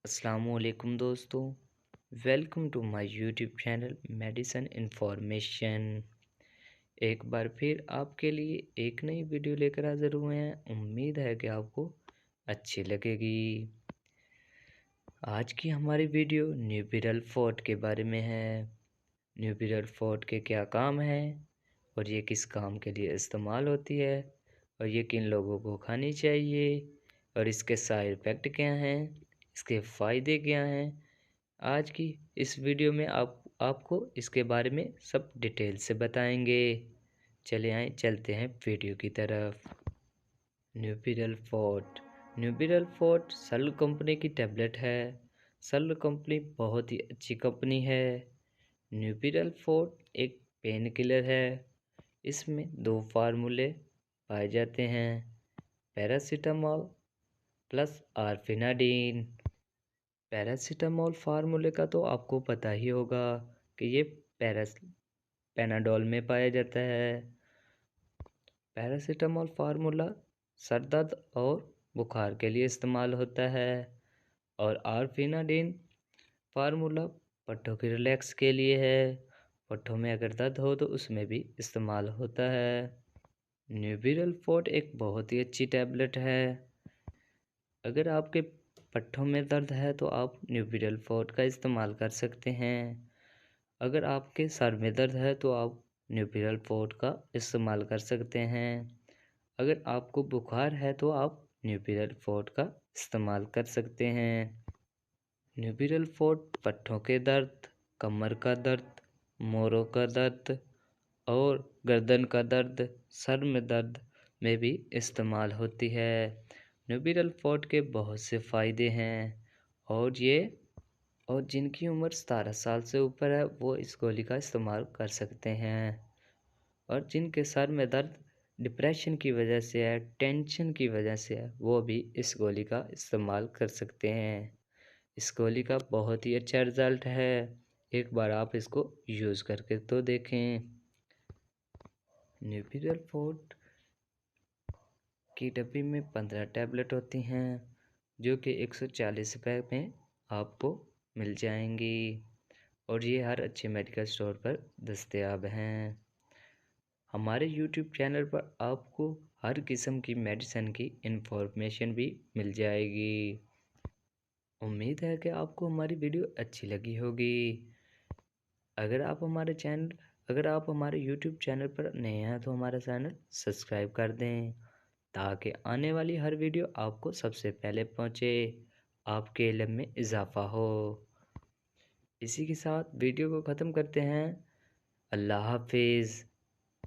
अस्सलामुअलैकुम दोस्तों। Welcome to my YouTube channel medicine information. एक बार फिर आपके लिए एक नई वीडियो लेकर हाजिर हुए हैं। उम्मीद है कि आपको अच्छी लगेगी। आज की हमारी वीडियो न्यूबिरल फोर्ट के बारे में है। न्यूबिरल फोर्ट के क्या काम हैं और ये किस काम के लिए इस्तेमाल होती है और ये किन लोगों को खानी चाहिए और इसके साइड इफ़ेक्ट क्या हैं, इसके फ़ायदे क्या हैं। आज की इस वीडियो में आपको इसके बारे में सब डिटेल से बताएंगे। चले आए चलते हैं वीडियो की तरफ। न्यूबिरल फोर्ट। न्यूबिरल फोर्ट सल कंपनी की टैबलेट है। सल कंपनी बहुत ही अच्छी कंपनी है। न्यूबिरल फोर्ट एक पेन किलर है। इसमें दो फार्मूले पाए जाते हैं, पैरासीटामोल प्लस आरफिनाडीन। पैरासीटामोल फार्मूले का तो आपको पता ही होगा कि ये पैनाडोल में पाया जाता है। पैरासीटामोल फार्मूला सर दर्द और बुखार के लिए इस्तेमाल होता है और आरफिनाडीन फार्मूला पट्टों की रिलैक्स के लिए है। पट्टों में अगर दर्द हो तो उसमें भी इस्तेमाल होता है। न्यूबिरल फोर्ट एक बहुत ही अच्छी टैबलेट है। अगर आपके पट्टों में दर्द है तो आप न्यूबिरल फोर्ट का इस्तेमाल कर सकते हैं। अगर आपके सर में दर्द है तो आप न्यूबिरल फोर्ट का इस्तेमाल कर सकते हैं। अगर आपको बुखार है तो आप न्यूबिरल फोर्ट का इस्तेमाल कर सकते हैं। न्यूबिरल फोर्ट पट्टों के दर्द, कमर का दर्द, मोरों का दर्द और गर्दन का दर्द, सर में दर्द में भी इस्तेमाल होती है। न्यूबिरल फोर्ट के बहुत से फ़ायदे हैं और जिनकी उम्र 17 साल से ऊपर है वो इस गोली का इस्तेमाल कर सकते हैं। और जिनके सर में दर्द डिप्रेशन की वजह से है, टेंशन की वजह से है, वो भी इस गोली का इस्तेमाल कर सकते हैं। इस गोली का बहुत ही अच्छा रिज़ल्ट है। एक बार आप इसको यूज़ करके तो देखें। न्यूबिरल फोर्ट की डब्बी में 15 टैबलेट होती हैं जो कि 140 रुपये में आपको मिल जाएंगी और ये हर अच्छे मेडिकल स्टोर पर दस्तयाब हैं। हमारे यूट्यूब चैनल पर आपको हर किस्म की मेडिसिन की इंफॉर्मेशन भी मिल जाएगी। उम्मीद है कि आपको हमारी वीडियो अच्छी लगी होगी। अगर आप हमारे यूट्यूब चैनल पर नए हैं तो हमारा चैनल सब्सक्राइब कर दें ताकि आने वाली हर वीडियो आपको सबसे पहले पहुंचे, आपके इल्म में इजाफ़ा हो। इसी के साथ वीडियो को ख़त्म करते हैं। अल्लाह हाफिज़।